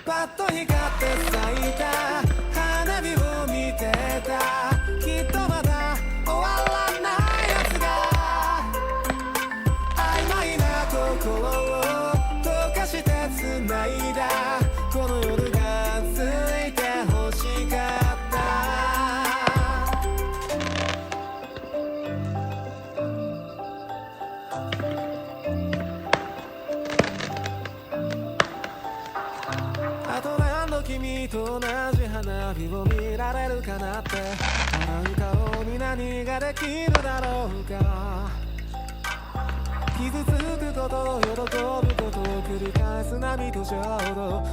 パッと光って咲いた花火を見てた。きっとまだ終わらないやつが曖昧な心を溶かして繋いだ。この夜がついて欲しかった。あと何度君と同じ花火を見られるかなって。笑う顔に何ができるだろうか。傷つくこと喜ぶことを繰り返す波と衝動。